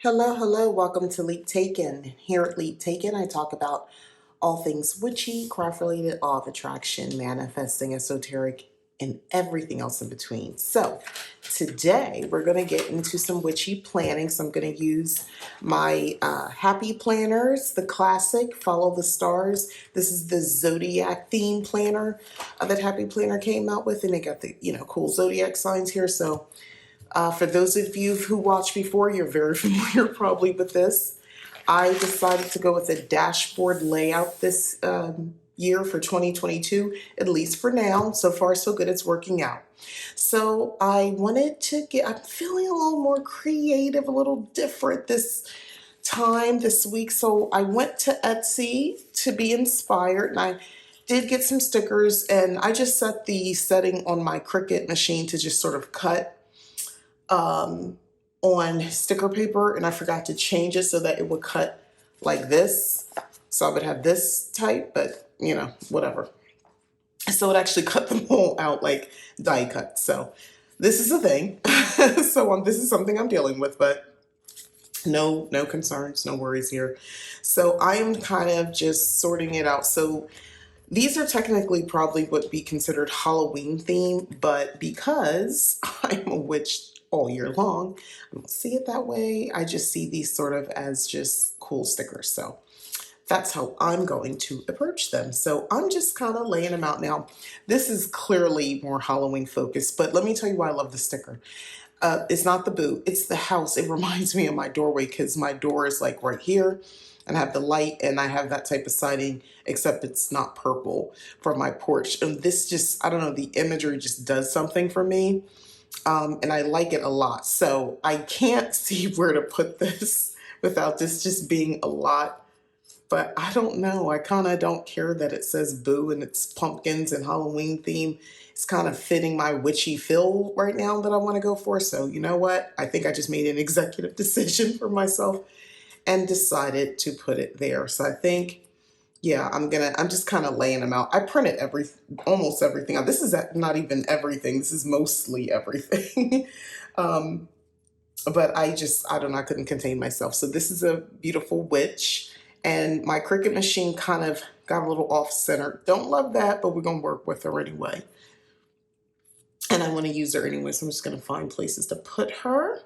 Hello, hello. Welcome to Leap Taken. Here at Leap Taken, I talk about all things witchy, craft related, law of attraction, manifesting, esoteric, and everything else in between. So, today we're going to get into some witchy planning. So, I'm going to use my happy planners, the classic Follow the Stars. This is the zodiac theme planner that Happy Planner came out with, and they got the cool zodiac signs here. So, for those of you who watched before, you're very familiar probably with this. I decided to go with a dashboard layout this year for 2022, at least for now. So far, so good. It's working out. So I wanted to I'm feeling a little more creative, a little different this time, this week. So I went to Etsy to be inspired, and I did get some stickers, and I just set the setting on my Cricut machine to just sort of cut on sticker paper, and I forgot to change it so that it would cut like this. So I would have this type, but whatever. So it actually cut them all out like die cut. So this is a thing. This is something I'm dealing with, but no concerns, no worries here. So I am kind of just sorting it out. So these are technically probably would be considered Halloween themed, but because I'm a witch all year long, I don't see it that way. I just see these sort of as just cool stickers. So that's how I'm going to approach them. So I'm just kind of laying them out now. This is clearly more Halloween focused, but let me tell you why I love the sticker. It's not the boot, it's the house. It reminds me of my doorway because my door is like right here, and I have the light, and I have that type of siding, except it's not purple, for my porch. And this just, I don't know, the imagery just does something for me. And I like it a lot. So I can't see where to put this without this just being a lot. But I don't know. I kind of don't care that it says boo and it's pumpkins and Halloween theme. It's kind of fitting my witchy feel right now that I want to go for. So you know what? I think I just made an executive decision for myself and decided to put it there. So I think, yeah, I'm just kind of laying them out. I printed almost everything out. This is not even everything. This is mostly everything. um, but I don't know, I couldn't contain myself. So this is a beautiful witch, and my Cricut machine kind of got a little off center. Don't love that, but we're going to work with her anyway. And I want to use her anyway, so I'm just going to find places to put her.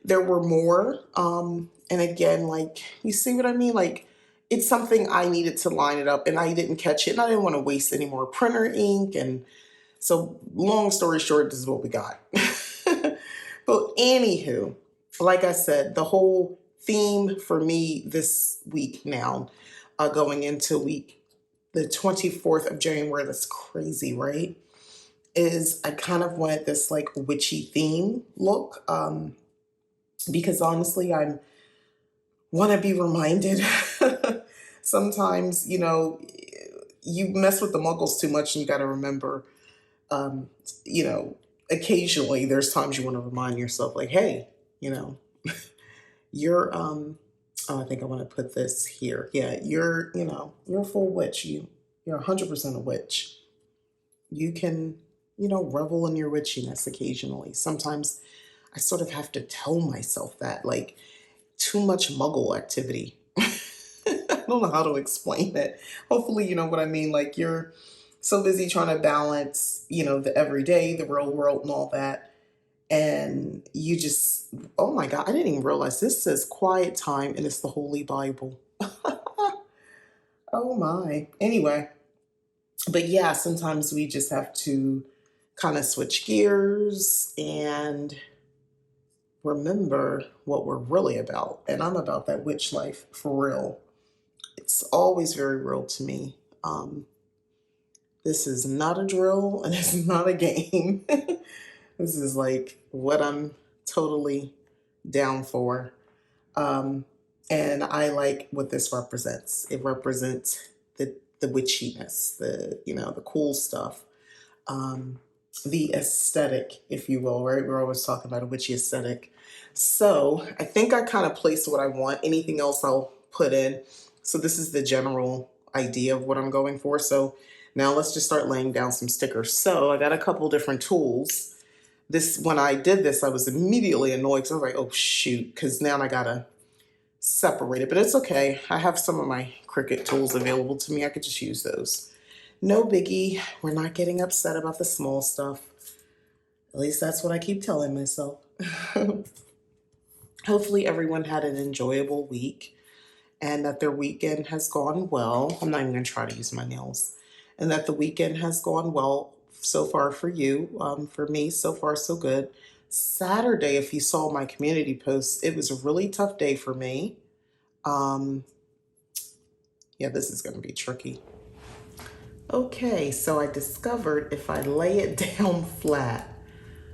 There were more. And again, like, you see what I mean? Like, it's something I needed to line it up, and I didn't catch it, and I didn't want to waste any more printer ink. And so, long story short, this is what we got. But anywho, like I said, the whole theme for me this week now, going into week the 24th of January, that's crazy, right? Is I kind of wanted this like witchy theme look. Because honestly, I want to be reminded sometimes, you mess with the muggles too much, and you got to remember, um, you know, occasionally there's times you want to remind yourself, like, hey, you know, you're, oh, I think I want to put this here. Yeah, you're a full witch. You're 100% a witch. You can, revel in your witchiness occasionally. Sometimes I sort of have to tell myself that, like, too much muggle activity. I don't know how to explain it. Hopefully, you know what I mean. Like, you're so busy trying to balance, the everyday, the real world, and all that. And you just, oh my God, I didn't even realize this says quiet time and it's the Holy Bible. Oh my. Anyway, but yeah, sometimes we just have to kind of switch gears and remember what we're really about. And I'm about that witch life for real. It's always very real to me. This is not a drill, and it's not a game. This is like what I'm totally down for. And I like what this represents. It represents the witchiness, the cool stuff, the aesthetic, if you will, right? We're always talking about a witchy aesthetic. So I think I kind of placed what I want. Anything else I'll put in. So this is the general idea of what I'm going for. So now let's just start laying down some stickers. So I got a couple different tools. when I did this, I was immediately annoyed because I was like, oh shoot, because now I gotta separate it. But it's okay. I have some of my Cricut tools available to me. I could just use those. No biggie. We're not getting upset about the small stuff. At least that's what I keep telling myself. Hopefully everyone had an enjoyable week and that their weekend has gone well. I'm not even going to try to use my nails. And that the weekend has gone well so far for you. For me, so far so good. Saturday, if you saw my community posts, it was a really tough day for me. Yeah, this is going to be tricky. Okay, so I discovered if I lay it down flat,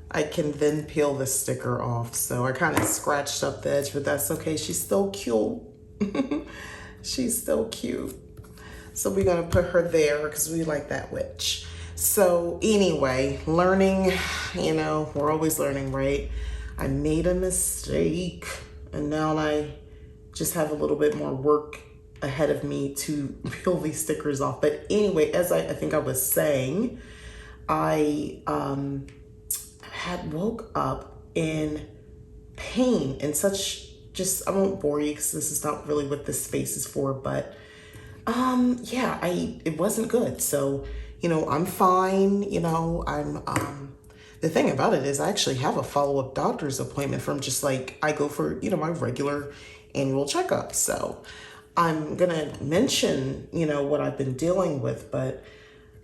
I can then peel the sticker off. So I kind of scratched up the edge, but that's okay. She's still cute. She's still cute. So we're gonna put her there because we like that witch. So anyway, learning, we're always learning, right? I made a mistake and now I just have a little bit more work ahead of me to peel these stickers off. But anyway, as I think I was saying, I had woke up in pain and such. Just, I won't bore you because this is not really what this space is for, but yeah, it wasn't good. So, I'm fine. The thing about it is I actually have a follow-up doctor's appointment from just like, I go for, my regular annual checkup. So I'm gonna mention, what I've been dealing with, but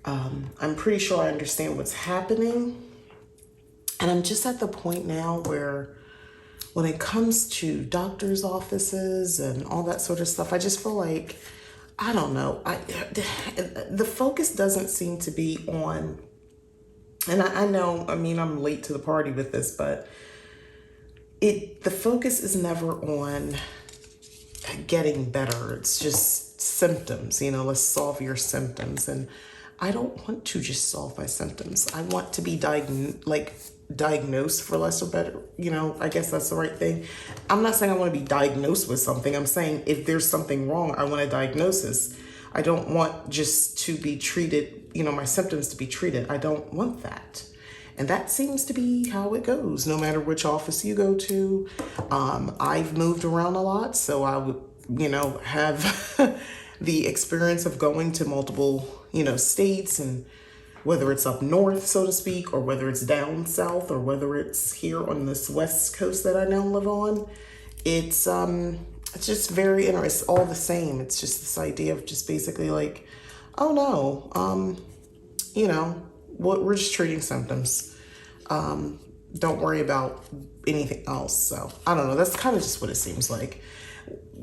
I'm pretty sure I understand what's happening. And I'm just at the point now where when it comes to doctor's offices and all that sort of stuff, I just feel like, I don't know, the focus doesn't seem to be on, and I know, I'm late to the party with this, but the focus is never on getting better. It's just symptoms, let's solve your symptoms. And I don't want to just solve my symptoms. I want to be diagnosed, for less or better, I guess that's the right thing. I'm not saying I want to be diagnosed with something. I'm saying if there's something wrong, I want a diagnosis. I don't want just to be treated, my symptoms to be treated. I don't want that. And that seems to be how it goes, no matter which office you go to. I've moved around a lot, so I would, have the experience of going to multiple, states, and whether it's up north, so to speak, or whether it's down south, or whether it's here on this west coast that I now live on. It's just very interesting. It's all the same. It's just this idea of just basically like, oh no, we're just treating symptoms. Don't worry about anything else. So I don't know. That's kind of just what it seems like.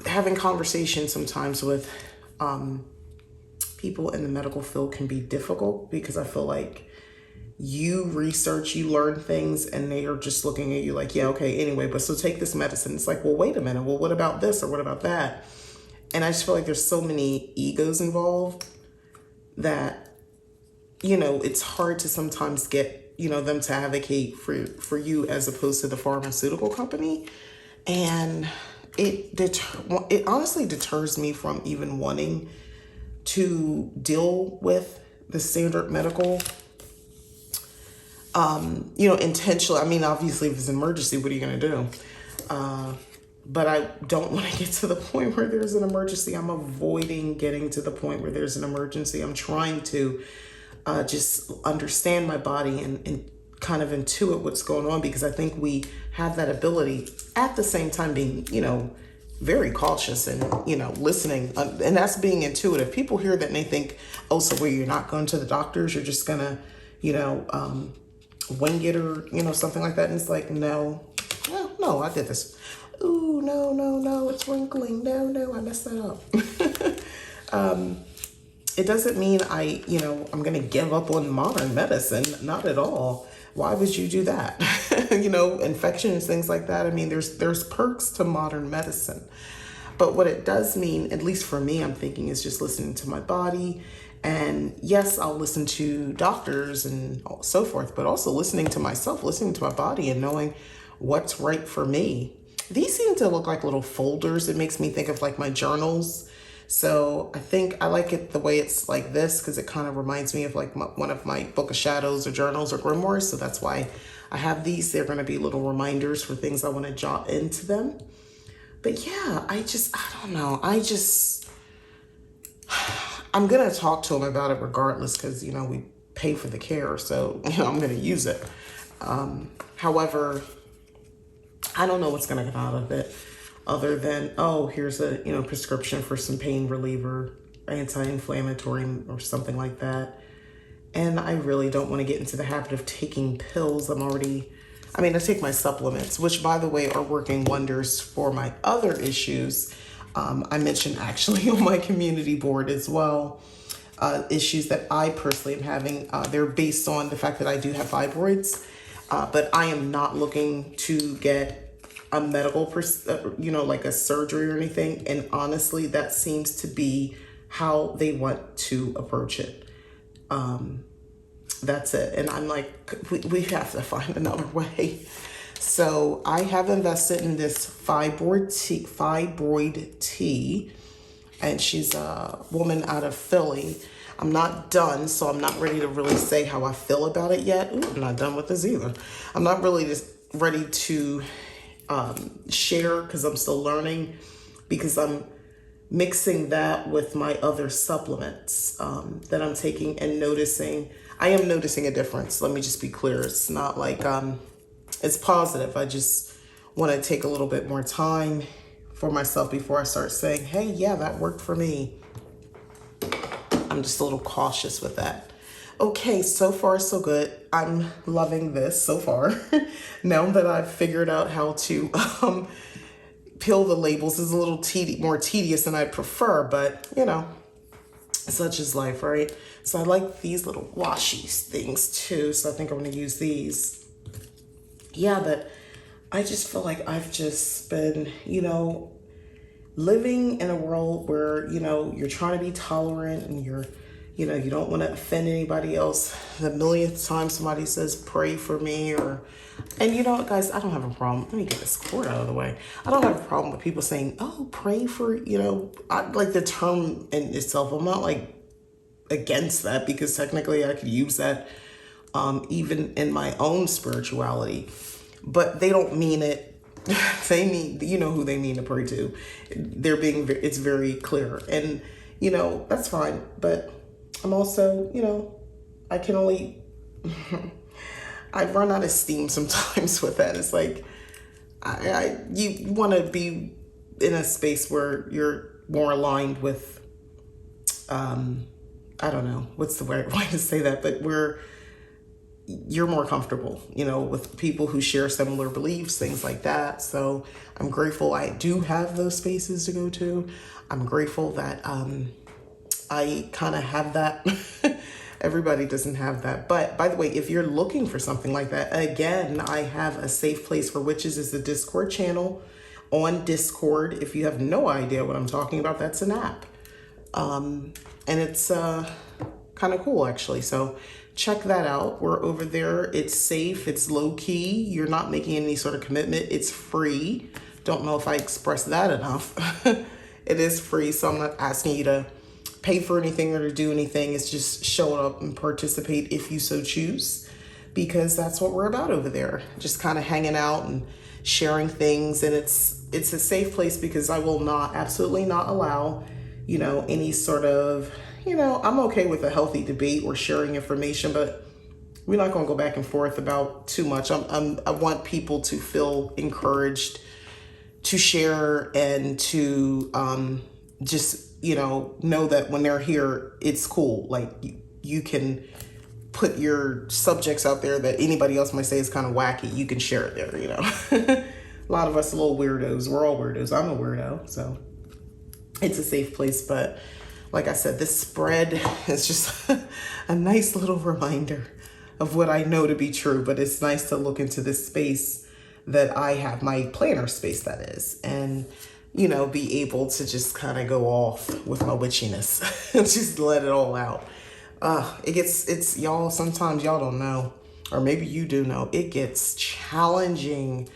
Having conversations sometimes with people in the medical field can be difficult because I feel like you research, you learn things, and they are just looking at you like, yeah, okay, anyway, but so take this medicine. It's like, well, wait a minute. Well, what about this or what about that? And I just feel like there's so many egos involved that, it's hard to sometimes get, them to advocate for you as opposed to the pharmaceutical company. And it honestly deters me from even wanting to deal with the standard medical, intentionally. Obviously if it's an emergency, what are you going to do? But I don't want to get to the point where there's an emergency. I'm avoiding getting to the point where there's an emergency. I'm trying to just understand my body and kind of intuit what's going on, because I think we have that ability at the same time being, very cautious and, listening. And that's being intuitive. People hear that and they think, oh, so where you're not going to the doctors, you're just going to, wing it or, something like that. And it's like, no, I did this. Ooh, no, it's wrinkling. No, I messed that up. It doesn't mean I'm going to give up on modern medicine. Not at all. Why would you do that? Infections, things like that. There's perks to modern medicine. But what it does mean, at least for me, I'm thinking is just listening to my body. And yes, I'll listen to doctors and so forth, but also listening to myself, listening to my body and knowing what's right for me. These seem to look like little folders. It makes me think of like my journals So I think I like it the way it's like this because it kind of reminds me of like one of my Book of Shadows or journals or grimoires. So that's why I have these. They're going to be little reminders for things I want to jot into them. But yeah, I don't know. I'm going to talk to him about it regardless because, we pay for the care. So, I'm going to use it. However, I don't know what's going to come out of it other than, oh, here's a, prescription for some pain reliever, anti-inflammatory or something like that. And I really don't want to get into the habit of taking pills. I take my supplements, which by the way are working wonders for my other issues. I mentioned actually on my community board as well, issues that I personally am having. They're based on the fact that I do have fibroids, but I am not looking to get a medical, like a surgery or anything. And honestly, that seems to be how they want to approach it. That's it. And I'm like, we have to find another way. So I have invested in this fibroid tea, and she's a woman out of Philly. I'm not done, so I'm not ready to really say how I feel about it yet. Ooh, I'm not done with this either. I'm not really just ready to share because I'm still learning, because I'm mixing that with my other supplements that I'm taking and noticing. I am noticing a difference. Let me just be clear. It's not like it's positive. I just want to take a little bit more time for myself before I start saying, hey, yeah, that worked for me. I'm just a little cautious with that. Okay, so far so good. I'm loving this so far. Now that I've figured out how to peel the labels, is a little more tedious than I prefer, but such is life, right? So I like these little washi things too, so I think I'm going to use these. Yeah, but I just feel like I've just been, living in a world where, you're trying to be tolerant and you don't want to offend anybody else. The millionth time somebody says, pray for me, and you know what, guys, I don't have a problem. Let me get this cord out of the way. I don't have a problem with people saying, oh, pray for, I like the term in itself. I'm not like against that, because technically I could use that even in my own spirituality, but they don't mean it. They mean, who they mean to pray to. It's very clear, and that's fine. But I'm also, I can only, I run out of steam sometimes with that. It's like, you want to be in a space where you're more aligned with, I don't know what's the right way to say that, but you're more comfortable, with people who share similar beliefs, things like that. So I'm grateful I do have those spaces to go to. I'm grateful that I kind of have that. Everybody doesn't have that. But by the way, if you're looking for something like that, again, I have a safe place for witches. Is the Discord channel on Discord. If you have no idea what I'm talking about, that's an app. And it's kind of cool, actually. So check that out. We're over there. It's safe. It's low key. You're not making any sort of commitment. It's free. Don't know if I expressed that enough. It is free, so I'm not asking you to pay for anything or to do anything. It's just show up and participate if you so choose, because that's what we're about over there. Just kind of hanging out and sharing things. And it's a safe place because I will absolutely not allow, any sort of, I'm okay with a healthy debate or sharing information, but we're not going to go back and forth about too much. I want people to feel encouraged to share and to just, know that when they're here, it's cool. Like you can put your subjects out there that anybody else might say is kind of wacky. You can share it there, A lot of us are little weirdos. We're all weirdos. I'm a weirdo, so it's a safe place. But like I said, this spread is just a nice little reminder of what I know to be true. But it's nice to look into this space that I have, my planner space that is, and be able to just kind of go off with my witchiness and just let it all out. It's y'all, sometimes y'all don't know, or maybe you do know, it gets challenging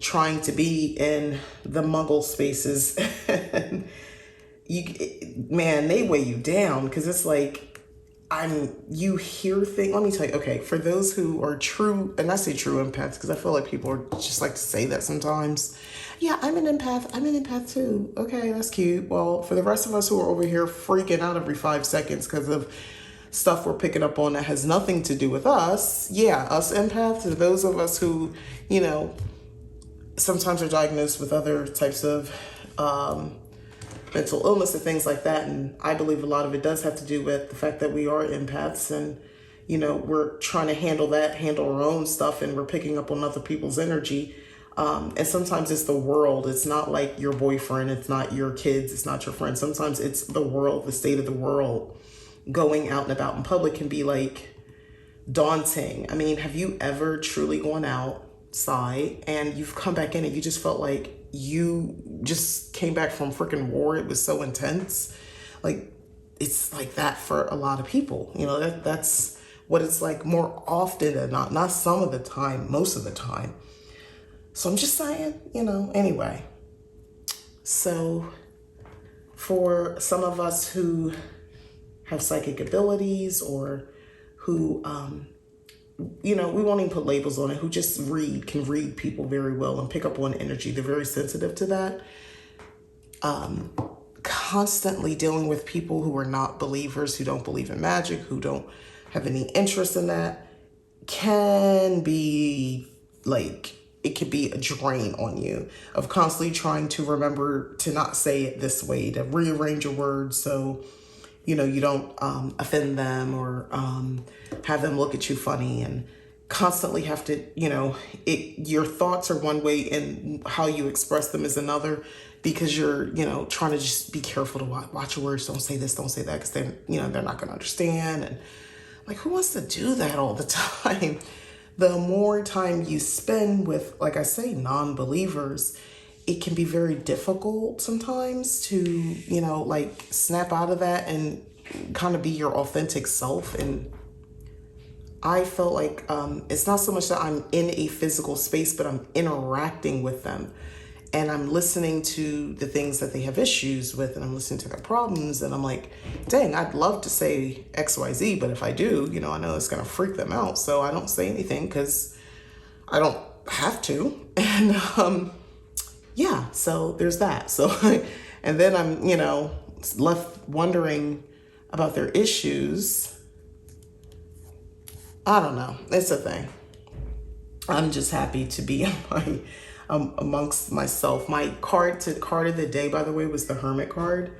trying to be in the muggle spaces. man, they weigh you down because it's like, you hear things. Let me tell you, okay, for those who are true, and I say true empaths because I feel like people are just like to say that sometimes. Yeah, I'm an empath. I'm an empath too. Okay, that's cute. Well, for the rest of us who are over here freaking out every 5 seconds because of stuff we're picking up on that has nothing to do with us, yeah, us empaths are those of us who, you know, sometimes are diagnosed with other types of mental illness and things like that. And I believe a lot of it does have to do with the fact that we are empaths and, you know, we're trying to handle our own stuff, and we're picking up on other people's energy. And sometimes it's the world. It's not like your boyfriend. It's not your kids. It's not your friends. Sometimes it's the world, the state of the world. Going out and about in public can be like daunting. I mean, have you ever truly gone outside and you've come back in and you just felt like you just came back from freaking war? It was so intense. Like, it's like that for a lot of people. You know, that's what it's like more often than not some of the time, most of the time. So I'm just saying, you know, anyway. So for some of us who have psychic abilities, or who, you know, we won't even put labels on it, who just can read people very well and pick up on energy. They're very sensitive to that. Constantly dealing with people who are not believers, who don't believe in magic, who don't have any interest in that, can be like, it could be a drain on you of constantly trying to remember to not say it this way, to rearrange your words so, you know, you don't offend them or have them look at you funny, and constantly have to, you know, your thoughts are one way and how you express them is another, because you're, you know, trying to just be careful to watch your words. Don't say this, don't say that, because they're, you know, they're not going to understand. And like, who wants to do that all the time? The more time you spend with, like I say, non-believers, it can be very difficult sometimes to, you know, like snap out of that and kind of be your authentic self. And I felt like it's not so much that I'm in a physical space, but I'm interacting with them. And I'm listening to the things that they have issues with, and I'm listening to their problems. And I'm like, dang, I'd love to say X, Y, Z, but if I do, you know, I know it's going to freak them out. So I don't say anything because I don't have to. And yeah, so there's that. So, and then I'm, you know, left wondering about their issues. I don't know. It's a thing. I'm just happy to be amongst myself. My card of the day, by the way, was the Hermit card.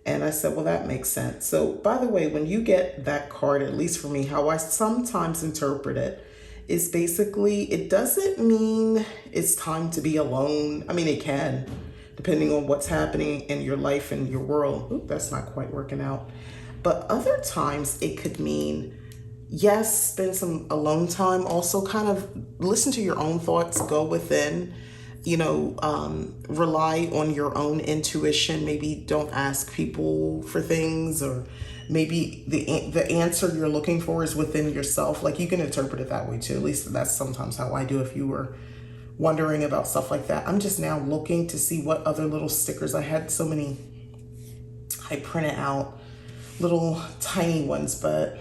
And I said, well, that makes sense. So, by the way, when you get that card, at least for me, how I sometimes interpret it is basically, it doesn't mean it's time to be alone. I mean, it can, depending on what's happening in your life and your world. Oop, that's not quite working out. But other times it could mean, yes, spend some alone time. Also kind of listen to your own thoughts, go within, you know, rely on your own intuition. Maybe don't ask people for things, or maybe the answer you're looking for is within yourself. Like, you can interpret it that way too. At least that's sometimes how I do. If you were wondering about stuff like that, I'm just now looking to see what other little stickers. I had so many, I printed out little tiny ones, but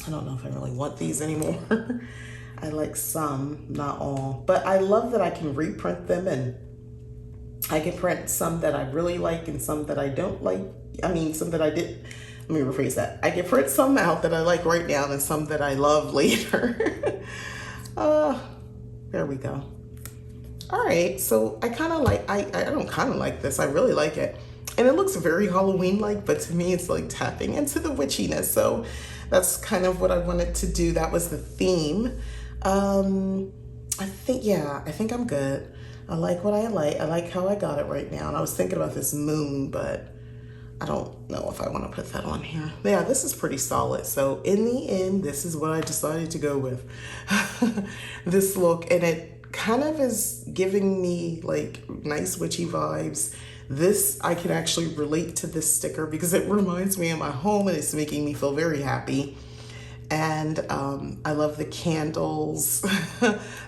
I don't know if I really want these anymore. I like some, not all, but I love that I can reprint them, and I can print some that I really like and some that I don't like. I mean, some that I did. Let me rephrase that. I can print some out that I like right now and some that I love later. There we go. All right, so I kind of like, I don't kind of like this. I really like it. And it looks very Halloween-like, but to me, it's like tapping into the witchiness. So that's kind of what I wanted to do. That was the theme. I think I'm good. I like what I like. I like how I got it right now. And I was thinking about this moon, but I don't know if I want to put that on here. Yeah, this is pretty solid. So in the end, this is what I decided to go with. This look, and it kind of is giving me like nice witchy vibes. This, I can actually relate to this sticker because it reminds me of my home and it's making me feel very happy. And I love the candles,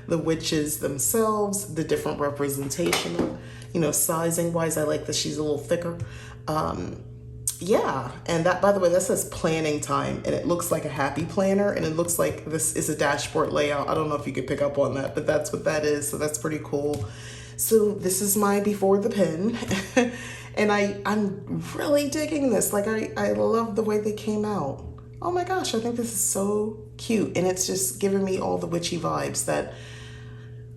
the witches themselves, the different representation of, you know, sizing wise. I like that she's a little thicker. Yeah, and that, by the way, that says planning time, and it looks like a happy planner, and it looks like this is a dashboard layout. I don't know if you could pick up on that, but that's what that is, so that's pretty cool. So this is my before the pen, and I'm really digging this. Like, I love the way they came out. Oh my gosh, I think this is so cute, and it's just giving me all the witchy vibes that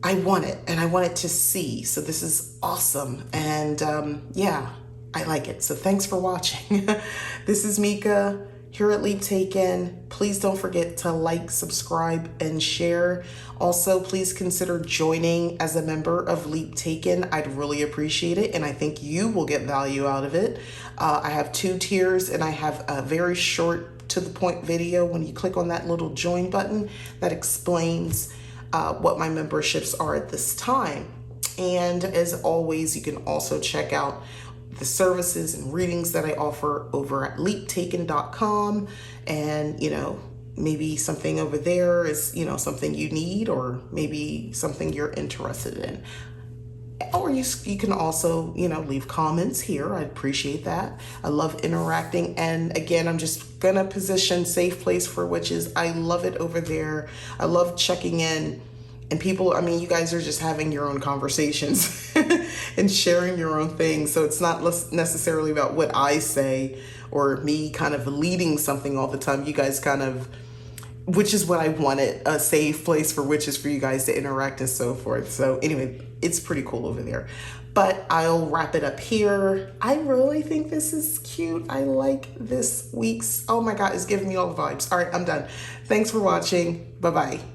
I want it, and I want it to see. So this is awesome, and yeah, I like it. So thanks for watching. This is Mika here at Leap Taken. Please don't forget to like, subscribe, and share. Also, please consider joining as a member of Leap Taken. I'd really appreciate it, and I think you will get value out of it. I have 2 tiers, and I have a very short to the point video. When you click on that little join button, that explains what my memberships are at this time. And as always, you can also check out the services and readings that I offer over at leaptaken.com. And, you know, maybe something over there is, you know, something you need, or maybe something you're interested in. Or you can also, you know, leave comments here. I'd appreciate that. I love interacting. And again, I'm just gonna position Safe Place for Witches. I love it over there. I love checking in. And people, I mean, you guys are just having your own conversations and sharing your own things. So it's not necessarily about what I say or me kind of leading something all the time. You guys kind of, which is what I wanted, a safe place for witches, for you guys to interact and so forth. So anyway, it's pretty cool over there. But I'll wrap it up here. I really think this is cute. I like this week's, oh my God, it's giving me all the vibes. All right, I'm done. Thanks for watching. Bye-bye.